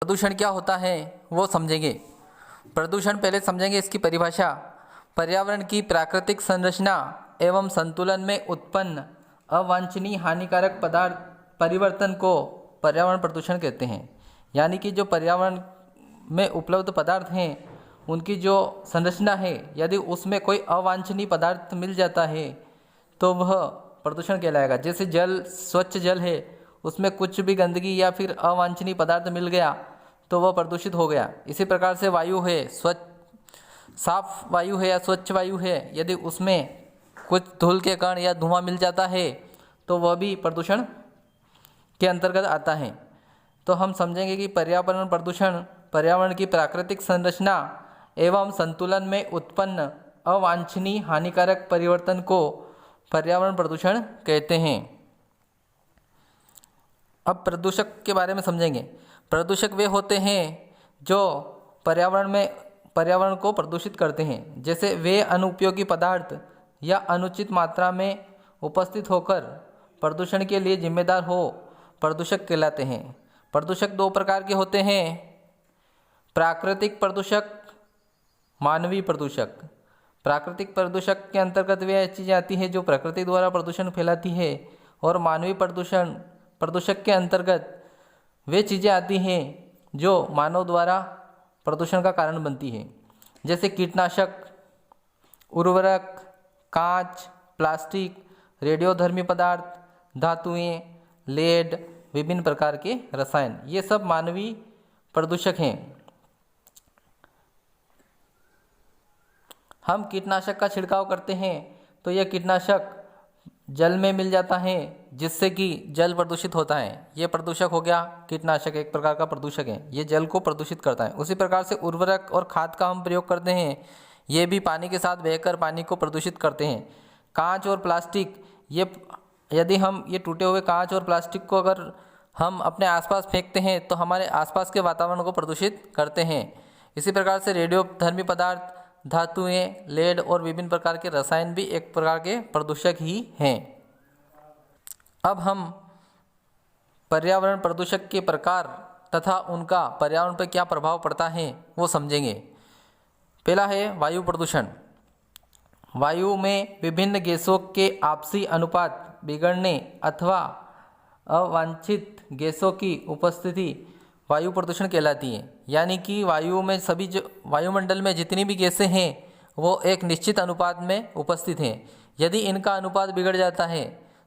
प्रदूषण क्या होता है वो समझेंगे। प्रदूषण पहले समझेंगे इसकी परिभाषा। पर्यावरण की प्राकृतिक संरचना एवं संतुलन में उत्पन्न अवांछनीय हानिकारक पदार्थ परिवर्तन को पर्यावरण प्रदूषण कहते हैं। यानी कि जो पर्यावरण में उपलब्ध पदार्थ हैं उनकी जो संरचना है, यदि उसमें कोई अवांछनीय पदार्थ मिल जाता है तो वह प्रदूषण कहलाएगा। जैसे जल, स्वच्छ जल है, उसमें कुछ भी गंदगी या फिर अवांछनीय पदार्थ मिल गया तो वह प्रदूषित हो गया। इसी प्रकार से वायु है, स्वच्छ साफ वायु है या स्वच्छ वायु है, यदि उसमें कुछ धूल के कण या धुआं मिल जाता है तो वह भी प्रदूषण के अंतर्गत आता है। तो हम समझेंगे कि पर्यावरण प्रदूषण पर्यावरण की प्राकृतिक संरचना एवं संतुलन में उत्पन्न अवांछनीय हानिकारक परिवर्तन को पर्यावरण प्रदूषण कहते हैं। अब प्रदूषक के बारे में समझेंगे। प्रदूषक वे होते हैं जो पर्यावरण को प्रदूषित करते हैं। जैसे वे अनुपयोगी पदार्थ या अनुचित मात्रा में उपस्थित होकर प्रदूषण के लिए जिम्मेदार हो, प्रदूषक कहलाते हैं। प्रदूषक दो प्रकार के होते हैं, प्राकृतिक प्रदूषक, मानवीय प्रदूषक। प्राकृतिक प्रदूषक के अंतर्गत वे चीज़ें आती हैं जो प्रकृति द्वारा प्रदूषण फैलाती है, और मानवीय प्रदूषक के अंतर्गत वे चीज़ें आती हैं जो मानव द्वारा प्रदूषण का कारण बनती है। जैसे कीटनाशक, उर्वरक, कांच, प्लास्टिक, रेडियोधर्मी पदार्थ, धातुएं, लेड, विभिन्न प्रकार के रसायन, ये सब मानवीय प्रदूषक हैं। हम कीटनाशक का छिड़काव करते हैं तो यह कीटनाशक जल में मिल जाता है जिससे कि जल प्रदूषित होता है। ये प्रदूषक हो गया, कीटनाशक एक प्रकार का प्रदूषक है, ये जल को प्रदूषित करता है। उसी प्रकार से उर्वरक और खाद का हम प्रयोग करते हैं, ये भी पानी के साथ बहकर पानी को प्रदूषित करते हैं। कांच और प्लास्टिक, ये यदि हम ये टूटे हुए कांच और प्लास्टिक को अगर हम अपने आसपास फेंकते हैं तो हमारे आसपास के वातावरण को प्रदूषित करते हैं। इसी प्रकार से रेडियोधर्मी पदार्थ, धातुएं, लेड और विभिन्न प्रकार के रसायन भी एक प्रकार के प्रदूषक ही हैं। अब हम पर्यावरण प्रदूषक के प्रकार तथा उनका पर्यावरण पर क्या प्रभाव पड़ता है वो समझेंगे। पहला है वायु प्रदूषण। वायु में विभिन्न गैसों के आपसी अनुपात बिगड़ने अथवा अवांछित गैसों की उपस्थिति वायु प्रदूषण कहलाती है। यानी कि वायुमंडल में जितनी भी गैसें हैं वो एक निश्चित अनुपात में उपस्थित हैं। यदि इनका अनुपात बिगड़ जाता है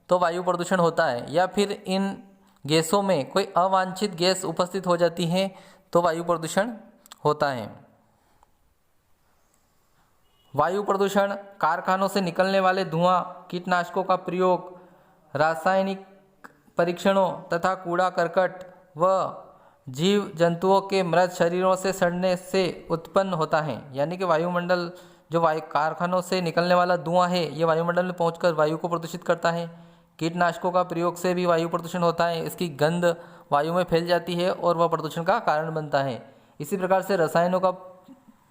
तो वायु प्रदूषण होता है, या फिर इन गैसों में कोई अवांछित गैस उपस्थित हो जाती है तो वायु प्रदूषण होता है। वायु प्रदूषण कारखानों से निकलने वाले धुआं, कीटनाशकों का प्रयोग, रासायनिक परीक्षणों तथा कूड़ा करकट व जीव जंतुओं के मृत शरीरों से सड़ने से उत्पन्न होता है। यानी कि वायुमंडल जो कारखानों से निकलने वाला धुआं है ये वायुमंडल में पहुंचकर वायु को प्रदूषित करता है। कीटनाशकों का प्रयोग से भी वायु प्रदूषण होता है, इसकी गंध वायु में फैल जाती है और वह प्रदूषण का कारण बनता है। इसी प्रकार से रसायनों का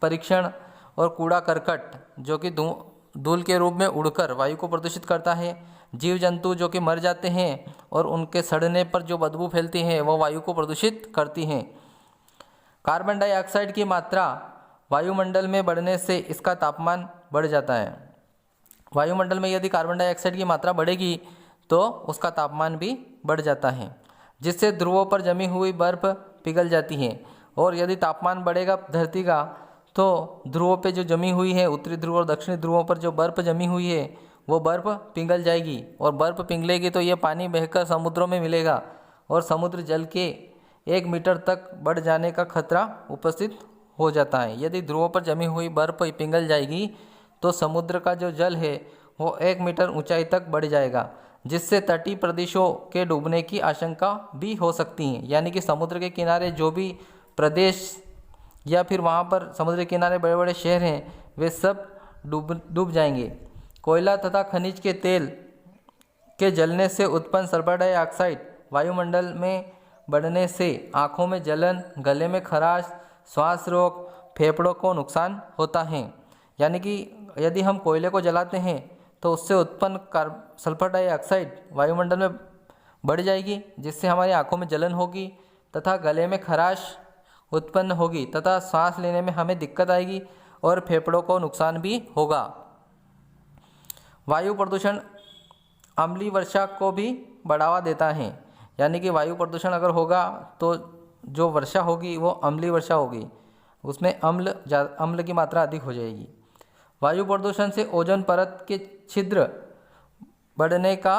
परीक्षण और कूड़ा करकट जो कि धूल के रूप में उड़कर वायु को प्रदूषित करता है। जीव जंतु जो कि मर जाते हैं और उनके सड़ने पर जो बदबू फैलती है वह वायु को प्रदूषित करती हैं। कार्बन डाइऑक्साइड की मात्रा वायुमंडल में बढ़ने से इसका तापमान बढ़ जाता है। वायुमंडल में यदि कार्बन डाइऑक्साइड की मात्रा बढ़ेगी तो उसका तापमान भी बढ़ जाता है, जिससे ध्रुवों पर जमी हुई बर्फ पिघल जाती है। और यदि तापमान बढ़ेगा धरती का तो ध्रुवों पे जो जमी हुई है, उत्तरी ध्रुव और दक्षिणी ध्रुवों पर जो बर्फ जमी हुई है वो बर्फ पिघल जाएगी, और बर्फ पिघलेगी तो ये पानी बहकर समुद्रों में मिलेगा और समुद्र जल के 1 मीटर तक बढ़ जाने का खतरा उपस्थित हो जाता है। यदि ध्रुवों पर जमी हुई बर्फ पिघल जाएगी तो समुद्र का जो जल है वो 1 मीटर ऊंचाई तक बढ़ जाएगा, जिससे तटीय प्रदेशों के डूबने की आशंका भी हो सकती है। यानी कि समुद्र के किनारे जो भी प्रदेश या फिर वहाँ पर समुद्र के किनारे बड़े बड़े शहर हैं वे सब डूब जाएंगे। कोयला तथा खनिज के तेल के जलने से उत्पन्न सल्फर डाइऑक्साइड वायुमंडल में बढ़ने से आँखों में जलन, गले में खराश, श्वास रोग, फेफड़ों को नुकसान होता है। यानी कि यदि हम कोयले को जलाते हैं तो उससे उत्पन्न सल्फर डाइऑक्साइड वायुमंडल में बढ़ जाएगी, जिससे हमारी आँखों में जलन होगी तथा गले में खराश उत्पन्न होगी तथा सांस लेने में हमें दिक्कत आएगी और फेफड़ों को नुकसान भी होगा। वायु प्रदूषण अम्लीय वर्षा को भी बढ़ावा देता है, यानी कि वायु प्रदूषण अगर होगा तो जो वर्षा होगी वो अम्लीय वर्षा होगी, उसमें अम्ल की मात्रा अधिक हो जाएगी। वायु प्रदूषण से ओजोन परत के छिद्र बढ़ने का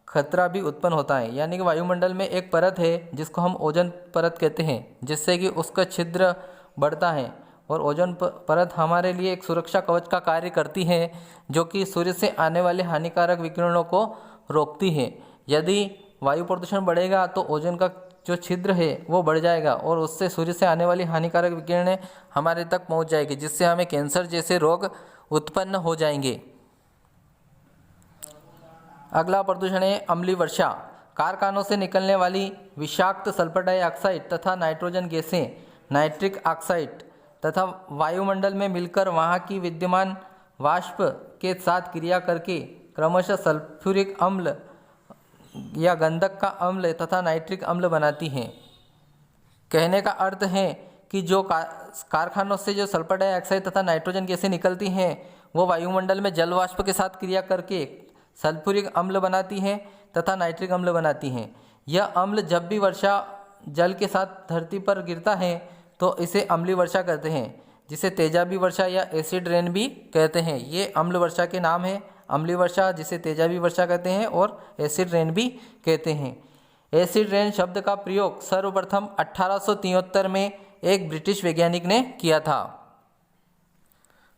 खतरा भी उत्पन्न होता है, यानी कि वायुमंडल में एक परत है जिसको हम ओजोन परत कहते हैं, जिससे कि उसका छिद्र बढ़ता है और ओजोन परत हमारे लिए एक सुरक्षा कवच का कार्य करती है, जो कि सूर्य से आने वाले हानिकारक विकिरणों को रोकती है। यदि वायु प्रदूषण बढ़ेगा तो ओजोन का जो छिद्र है वो बढ़ जाएगा और उससे सूर्य से आने वाली हानिकारक विकिरणें हमारे तक पहुंच जाएगी, जिससे हमें कैंसर जैसे रोग उत्पन्न हो जाएंगे। अगला प्रदूषण है अम्लीय वर्षा। कारखानों से निकलने वाली विषाक्त सल्फर डाइऑक्साइड तथा नाइट्रोजन गैसें नाइट्रिक ऑक्साइड तथा वायुमंडल में मिलकर वहाँ की विद्यमान वाष्प के साथ क्रिया करके क्रमशः सल्फ्यूरिक अम्ल या गंधक का अम्ल तथा नाइट्रिक अम्ल बनाती हैं। कहने का अर्थ है कि जो कारखानों से जो सल्फर डाइऑक्साइड तथा नाइट्रोजन गैसें निकलती हैं वो वायुमंडल में जल वाष्प के साथ क्रिया करके सल्फ्यूरिक अम्ल बनाती हैं तथा नाइट्रिक अम्ल बनाती हैं। यह अम्ल जब भी वर्षा जल के साथ धरती पर गिरता है तो इसे अम्लीय वर्षा कहते हैं, जिसे तेजाबी वर्षा या एसिड रेन भी कहते हैं। ये अम्ल वर्षा के नाम है, अम्लीय वर्षा जिसे तेजाबी वर्षा कहते हैं और एसिड रेन भी कहते हैं। एसिड रेन शब्द का प्रयोग सर्वप्रथम 1873 में एक ब्रिटिश वैज्ञानिक ने किया था।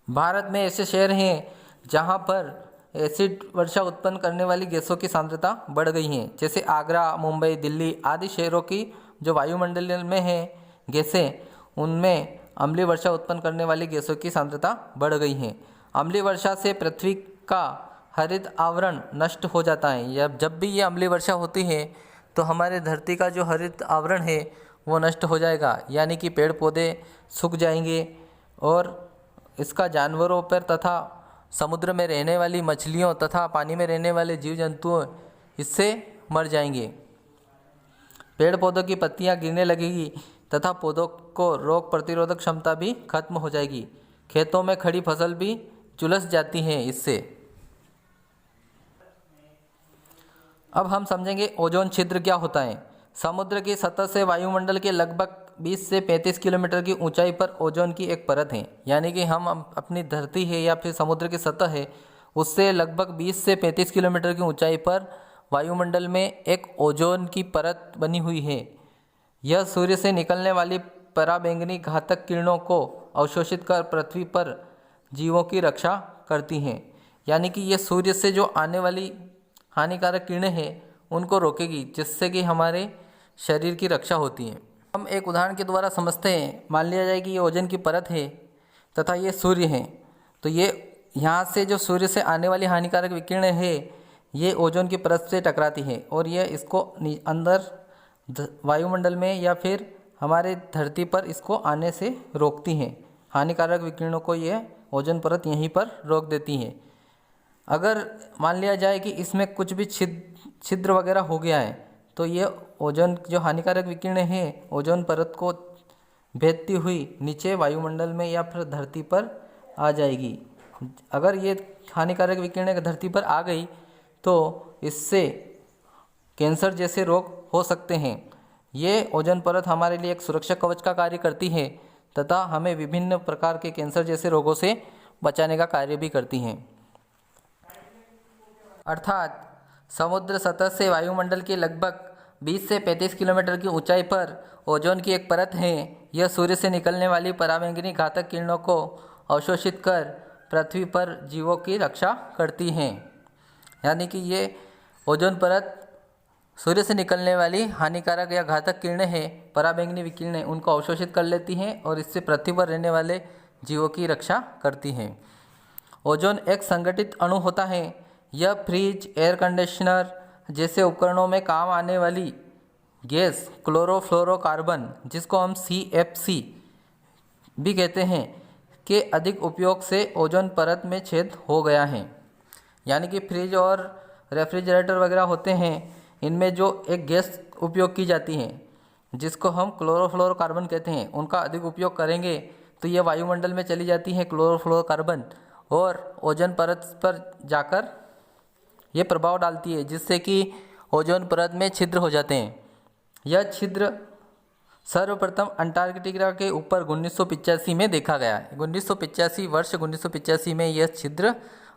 भारत में ऐसे शहर हैं जहां पर एसिड वर्षा उत्पन्न करने वाली गैसों की सांद्रता बढ़ गई है, जैसे आगरा, मुंबई, दिल्ली आदि शहरों की जो वायुमंडल में है गैसें, उनमें अम्लीय वर्षा उत्पन्न करने वाली गैसों की सांद्रता बढ़ गई है। अम्लीय वर्षा से पृथ्वी का हरित आवरण नष्ट हो जाता है। जब भी ये अम्लीय वर्षा होती है तो हमारे धरती का जो हरित आवरण है वो नष्ट हो जाएगा, यानी कि पेड़ पौधे सूख जाएंगे और इसका जानवरों पर तथा समुद्र में रहने वाली मछलियों तथा पानी में रहने वाले जीव जंतुओं इससे मर जाएंगे। पेड़ पौधों की पत्तियां गिरने लगेगी तथा पौधों को रोग प्रतिरोधक क्षमता भी खत्म हो जाएगी। खेतों में खड़ी फसल भी झुलस जाती हैं इससे। अब हम समझेंगे ओजोन छिद्र क्या होता है। समुद्र की सतह से वायुमंडल के लगभग 20 से 35 किलोमीटर की ऊंचाई पर ओजोन की एक परत है, यानी कि हम अपनी धरती है या फिर समुद्र की सतह है उससे लगभग 20 से 35 किलोमीटर की ऊंचाई पर वायुमंडल में एक ओजोन की परत बनी हुई है। यह सूर्य से निकलने वाली पराबैंगनी घातक किरणों को अवशोषित कर पृथ्वी पर जीवों की रक्षा करती हैं, यानी कि यह सूर्य से जो आने वाली हानिकारक किरणें हैं उनको रोकेगी, जिससे कि हमारे शरीर की रक्षा होती है। हम एक उदाहरण के द्वारा समझते हैं। मान लिया जाए कि ये ओजोन की परत है तथा ये सूर्य है, तो ये यहाँ से जो सूर्य से आने वाली हानिकारक विकिरणें है ये ओजोन की परत से टकराती है और यह इसको अंदर वायुमंडल में या फिर हमारे धरती पर इसको आने से रोकती हैं। हानिकारक विकिरणों को यह ओजोन परत यहीं पर रोक देती है। अगर मान लिया जाए कि इसमें कुछ भी छिद्र वगैरह हो गया है तो ये ओजोन जो हानिकारक विकिरणें हैं ओजोन परत को भेदती हुई नीचे वायुमंडल में या फिर धरती पर आ जाएगी। अगर ये हानिकारक विकिरणें धरती पर आ गई तो इससे कैंसर जैसे रोग हो सकते हैं। ये ओजोन परत हमारे लिए एक सुरक्षा कवच का कार्य करती है तथा हमें विभिन्न प्रकार के कैंसर जैसे रोगों से बचाने का कार्य भी करती हैं। अर्थात समुद्र सतह से वायुमंडल के लगभग 20 से 35 किलोमीटर की ऊंचाई पर ओजोन की एक परत है। यह सूर्य से निकलने वाली पराबैंगनी घातक किरणों को अवशोषित कर पृथ्वी पर जीवों की रक्षा करती हैं, यानी कि ये ओजोन परत सूर्य से निकलने वाली हानिकारक या घातक किरणें हैं, पराबैंगनी विकिरणें, उनको अवशोषित कर लेती हैं और इससे पृथ्वी पर रहने वाले जीवों की रक्षा करती हैं। ओजोन एक संगठित अणु होता है। यह फ्रिज, एयर कंडीशनर जैसे उपकरणों में काम आने वाली गैस क्लोरोफ्लोरोकार्बन, जिसको हम CFC भी कहते हैं, के अधिक उपयोग से ओजोन परत में छेद हो गया है। यानी कि फ्रिज और रेफ्रिजरेटर वगैरह होते हैं, इनमें जो एक गैस उपयोग की जाती है जिसको हम क्लोरोफ्लोरोकार्बन कहते हैं, उनका अधिक उपयोग करेंगे तो ये वायुमंडल में चली जाती है क्लोरोफ्लोरोकार्बन, और ओजोन परत पर जाकर ये प्रभाव डालती है, जिससे कि ओजोन परत में छिद्र हो जाते हैं। यह छिद्र सर्वप्रथम अंटार्कटिका के ऊपर 1985 में देखा गया है। 1985 में यह छिद्र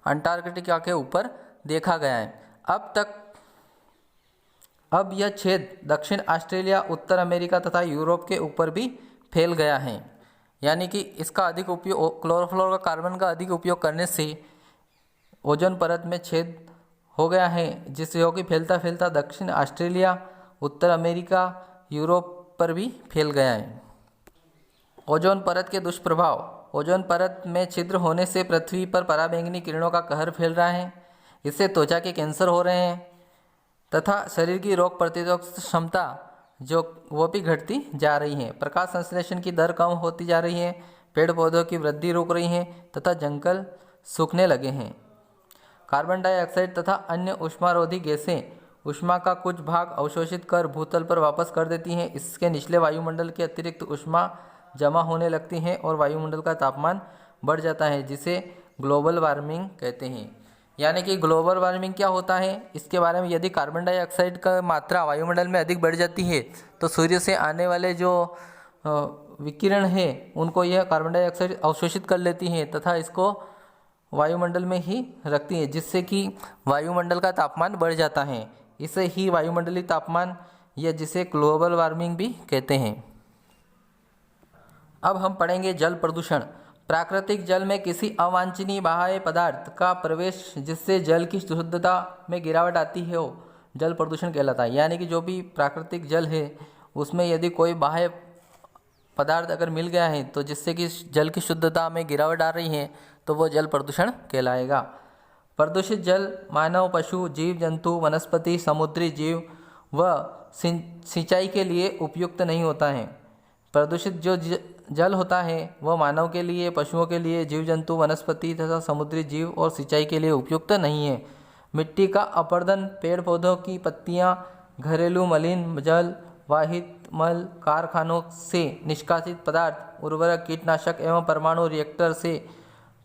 अंटार्कटिका के ऊपर देखा गया है। अब यह छेद दक्षिण ऑस्ट्रेलिया, उत्तर अमेरिका तथा यूरोप के ऊपर भी फैल गया है। यानी कि इसका अधिक उपयोग, क्लोरोफ्लोरोकार्बन का अधिक उपयोग करने से ओजोन परत में छेद हो गया है, जिससे कि फैलता फैलता दक्षिण ऑस्ट्रेलिया, उत्तर अमेरिका, यूरोप पर भी फैल गया है। ओजोन परत के दुष्प्रभाव। ओजोन परत में छिद्र होने से पृथ्वी पर पराबैंगनी किरणों का कहर फैल रहा है। इससे त्वचा के कैंसर हो रहे हैं तथा शरीर की रोग प्रतिरोधक क्षमता वो भी घटती जा रही है। प्रकाश संश्लेषण की दर कम होती जा रही है। पेड़ पौधों की वृद्धि रुक रही है तथा जंगल सूखने लगे हैं। कार्बन डाइऑक्साइड तथा अन्य ऊष्मारोधी गैसें ऊष्मा का कुछ भाग अवशोषित कर भूतल पर वापस कर देती हैं। इसके निचले वायुमंडल के अतिरिक्त ऊष्मा जमा होने लगती है और वायुमंडल का तापमान बढ़ जाता है, जिसे ग्लोबल वार्मिंग कहते हैं। यानी कि ग्लोबल वार्मिंग क्या होता है, इसके बारे में यदि कार्बन डाइऑक्साइड का मात्रा वायुमंडल में अधिक बढ़ जाती है तो सूर्य से आने वाले जो विकिरण है उनको यह कार्बन डाइऑक्साइड अवशोषित कर लेती है तथा इसको वायुमंडल में ही रखती है, जिससे कि वायुमंडल का तापमान बढ़ जाता है। इसे ही वायुमंडलीय तापमान या जिसे ग्लोबल वार्मिंग भी कहते हैं। अब हम पढ़ेंगे जल प्रदूषण। प्राकृतिक जल में किसी अवांछनीय बाह्य पदार्थ का प्रवेश जिससे जल की शुद्धता में गिरावट आती है वो जल प्रदूषण कहलाता है। यानी कि जो भी प्राकृतिक जल है उसमें यदि कोई बाह्य पदार्थ अगर मिल गया है तो जिससे कि जल की शुद्धता में गिरावट आ रही है तो वो जल प्रदूषण कहलाएगा। प्रदूषित जल मानव, पशु, जीव जंतु, वनस्पति, समुद्री जीव व सिंचाई के लिए उपयुक्त नहीं होता है। प्रदूषित जो जल होता है वह मानव के लिए, पशुओं के लिए, जीव जंतु, वनस्पति तथा समुद्री जीव और सिंचाई के लिए उपयुक्त नहीं है। मिट्टी का अपरदन, पेड़ पौधों की पत्तियां, घरेलू मलिन जल, वाहित मल, कारखानों से निष्कासित पदार्थ, उर्वरक, कीटनाशक एवं परमाणु रिएक्टर से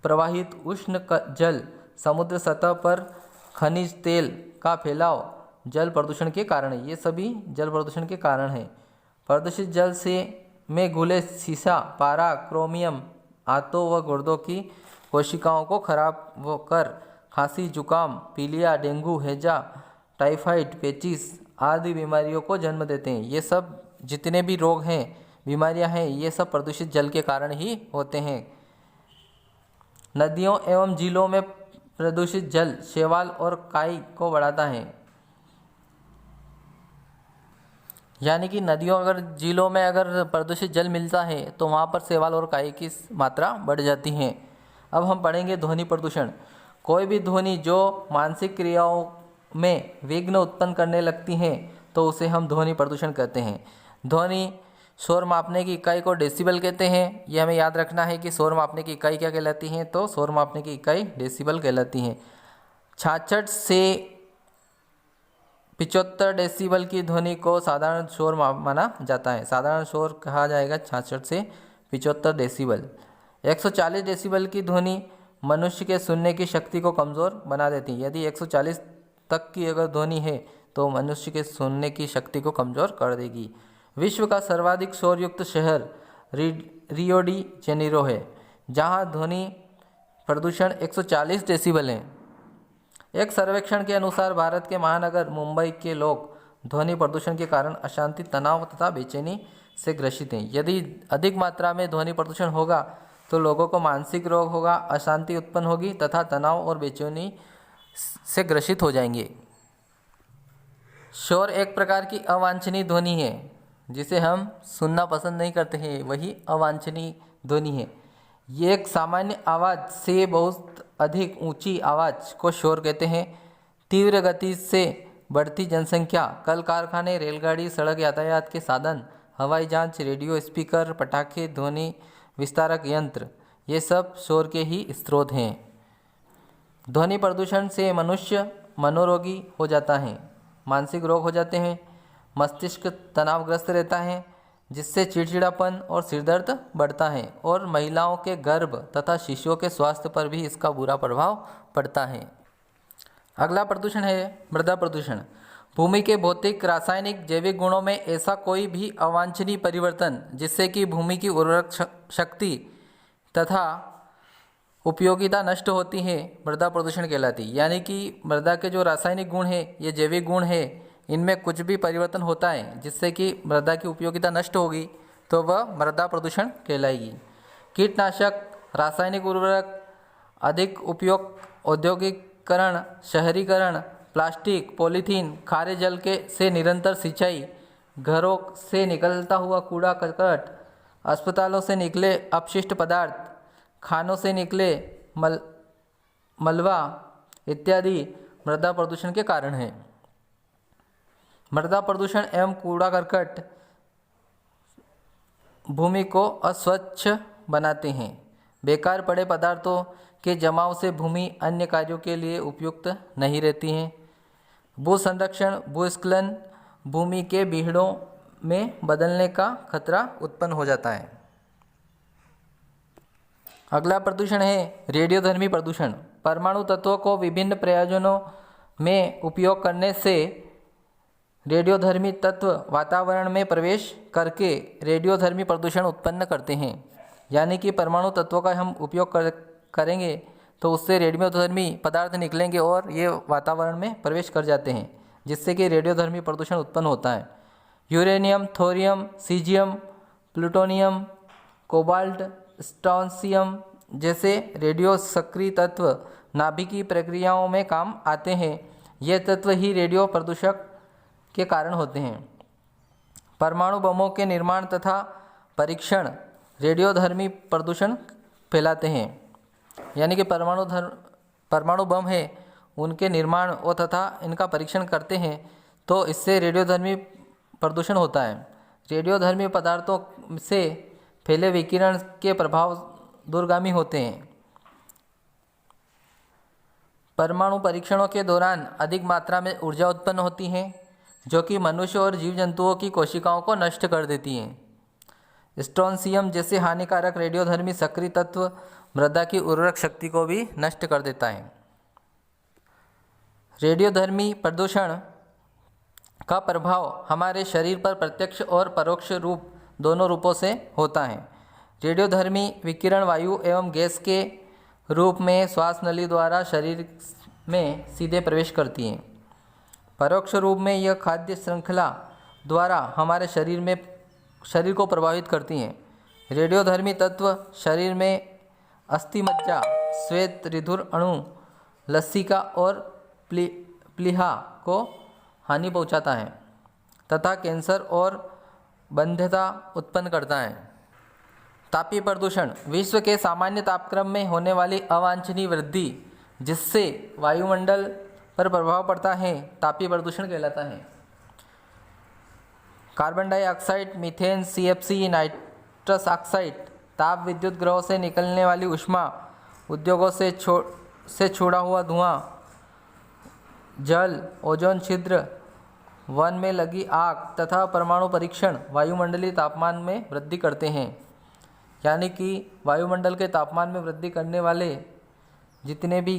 प्रवाहित उष्ण जल, समुद्र सतह पर खनिज तेल का फैलाव जल प्रदूषण के कारण है। ये सभी जल प्रदूषण के कारण है। प्रदूषित जल से में घुले सीसा, पारा, क्रोमियम आंतों व गुर्दों की कोशिकाओं को खराब कर खांसी, जुकाम, पीलिया, डेंगू, हैजा, टाइफाइड, पेचिस आदि बीमारियों को जन्म देते हैं। ये सब जितने भी रोग हैं, बीमारियां हैं, ये सब प्रदूषित जल के कारण ही होते हैं। नदियों एवं झीलों में प्रदूषित जल शैवाल और काई को बढ़ाता है। यानी कि नदियों अगर झीलों में अगर प्रदूषित जल मिलता है तो वहाँ पर शैवाल और काई की मात्रा बढ़ जाती है। अब हम पढ़ेंगे ध्वनि प्रदूषण। कोई भी ध्वनि जो मानसिक क्रियाओं में विघ्न उत्पन्न करने लगती हैं तो उसे हम ध्वनि प्रदूषण कहते हैं। ध्वनि शोर मापने की इकाई को डेसिबल कहते हैं। ये हमें याद रखना है कि शोर मापने की इकाई क्या कहलाती है, तो शोर मापने की इकाई डेसिबल कहलाती है। 66 से 75 डेसिबल की ध्वनि को साधारण शोर माना जाता है। साधारण शोर कहा जाएगा 66 से 75 डेसिबल। 140 डेसिबल की ध्वनि मनुष्य के सुनने की शक्ति को कमज़ोर बना देती है। यदि 140 तक की अगर ध्वनि है तो मनुष्य के सुनने की शक्ति को कमज़ोर कर देगी। विश्व का सर्वाधिक शोरयुक्त शहर रियो डी जेनेरो है, जहां ध्वनि प्रदूषण 140 डेसिबल है। एक सर्वेक्षण के अनुसार भारत के महानगर मुंबई के लोग ध्वनि प्रदूषण के कारण अशांति, तनाव तथा बेचैनी से ग्रसित हैं। यदि अधिक मात्रा में ध्वनि प्रदूषण होगा तो लोगों को मानसिक रोग होगा, अशांति उत्पन्न होगी तथा तनाव और बेचैनी से ग्रसित हो जाएंगे। शोर एक प्रकार की अवांछनीय ध्वनि है जिसे हम सुनना पसंद नहीं करते हैं, वही अवांछनीय ध्वनि है। ये एक सामान्य आवाज़ से बहुत अधिक ऊंची आवाज़ को शोर कहते हैं। तीव्र गति से बढ़ती जनसंख्या, कल कारखाने, रेलगाड़ी, सड़क यातायात के साधन, हवाई जहाज, रेडियो स्पीकर, पटाखे, ध्वनि विस्तारक यंत्र, ये सब शोर के ही स्रोत हैं। ध्वनि प्रदूषण से मनुष्य मनोरोगी हो जाता है, मानसिक रोग हो जाते हैं। मस्तिष्क तनावग्रस्त रहता है, जिससे चिड़चिड़ापन और सिरदर्द बढ़ता है और महिलाओं के गर्भ तथा शिशुओं के स्वास्थ्य पर भी इसका बुरा प्रभाव पड़ता है। अगला प्रदूषण है मृदा प्रदूषण। भूमि के भौतिक, रासायनिक, जैविक गुणों में ऐसा कोई भी अवांछनीय परिवर्तन जिससे कि भूमि की उर्वरक शक्ति तथा उपयोगिता नष्ट होती है, मृदा प्रदूषण कहलाती है। यानी कि मृदा के जो रासायनिक गुण है, ये जैविक गुण है, इनमें कुछ भी परिवर्तन होता है जिससे कि मृदा की उपयोगिता नष्ट होगी तो वह मृदा प्रदूषण कहलाएगी। कीटनाशक, रासायनिक उर्वरक, अधिक उपयोग, औद्योगिकरण, शहरीकरण, प्लास्टिक, पॉलीथीन, खारे जल से निरंतर सिंचाई, घरों से निकलता हुआ कूड़ा करकट, अस्पतालों से निकले अपशिष्ट पदार्थ, खानों से निकले मलबा इत्यादि मृदा प्रदूषण के कारण हैं। मृदा प्रदूषण एवं कूड़ा करकट भूमि को अस्वच्छ बनाते हैं। बेकार पड़े पदार्थों के जमाव से भूमि अन्य कार्यों के लिए उपयुक्त नहीं रहती है। भू संरक्षण, भूस्खलन, भूमि के बीहड़ों में बदलने का खतरा उत्पन्न हो जाता है। अगला प्रदूषण है रेडियोधर्मी प्रदूषण। परमाणु तत्वों को विभिन्न प्रयोजनों में उपयोग करने से रेडियोधर्मी तत्व वातावरण में प्रवेश करके रेडियोधर्मी प्रदूषण उत्पन्न करते हैं। यानी कि परमाणु तत्वों का हम उपयोग करेंगे तो उससे रेडियोधर्मी पदार्थ निकलेंगे और ये वातावरण में प्रवेश कर जाते हैं, जिससे कि रेडियोधर्मी प्रदूषण उत्पन्न होता है। Uranium, thorium, caesium, plutonium, cobalt, strontium जैसे रेडियो सक्रिय तत्व नाभिकीय प्रक्रियाओं में काम आते हैं। ये तत्व ही रेडियो प्रदूषक के कारण होते हैं। परमाणु बमों के निर्माण तथा परीक्षण रेडियोधर्मी प्रदूषण फैलाते हैं। यानी कि परमाणु बम है, उनके निर्माण और तथा इनका परीक्षण करते हैं तो इससे रेडियोधर्मी प्रदूषण होता है। रेडियोधर्मी पदार्थों से फैले विकिरण के प्रभाव दूरगामी होते हैं। परमाणु परीक्षणों के दौरान अधिक मात्रा में ऊर्जा उत्पन्न होती है जो कि मनुष्य और जीव जंतुओं की कोशिकाओं को नष्ट कर देती हैं। स्ट्रोंसियम जैसे हानिकारक रेडियोधर्मी सक्रिय तत्व मृदा की उर्वरक शक्ति को भी नष्ट कर देता है। रेडियोधर्मी प्रदूषण का प्रभाव हमारे शरीर पर प्रत्यक्ष और परोक्ष रूप दोनों रूपों से होता है। रेडियोधर्मी विकिरण वायु एवं गैस के रूप में श्वास नली द्वारा शरीर में सीधे प्रवेश करती हैं। परोक्ष रूप में यह खाद्य श्रृंखला द्वारा हमारे शरीर को प्रभावित करती हैं। रेडियोधर्मी तत्व शरीर में अस्थि मज्जा, श्वेत रिधुर अणु, लसिका और प्लीहा को हानि पहुंचाता है तथा कैंसर और बंध्यता उत्पन्न करता है। तापीय प्रदूषण विश्व के सामान्य तापक्रम में होने वाली अवांछनीय वृद्धि जिससे वायुमंडल पर प्रभाव पड़ता है, तापीय प्रदूषण कहलाता है। Carbon dioxide, methane, CFC, nitrous oxide, ताप विद्युत ग्रहों से निकलने वाली ऊष्मा, उद्योगों से छोड़ा हुआ धुआं, जल, ओजोन छिद्र, वन में लगी आग तथा परमाणु परीक्षण वायुमंडलीय तापमान में वृद्धि करते हैं। यानी कि वायुमंडल के तापमान में वृद्धि करने वाले जितने भी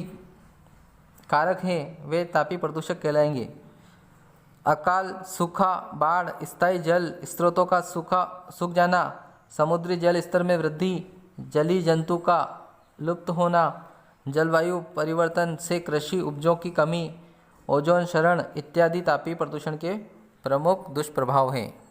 कारक हैं वे तापीय प्रदूषक कहलाएंगे। अकाल, सूखा, बाढ़, स्थायी जल स्रोतों का सूख जाना, समुद्री जल स्तर में वृद्धि, जलीय जंतु का लुप्त होना, जलवायु परिवर्तन से कृषि उपजों की कमी, ओजोन क्षरण इत्यादि तापीय प्रदूषण के प्रमुख दुष्प्रभाव हैं।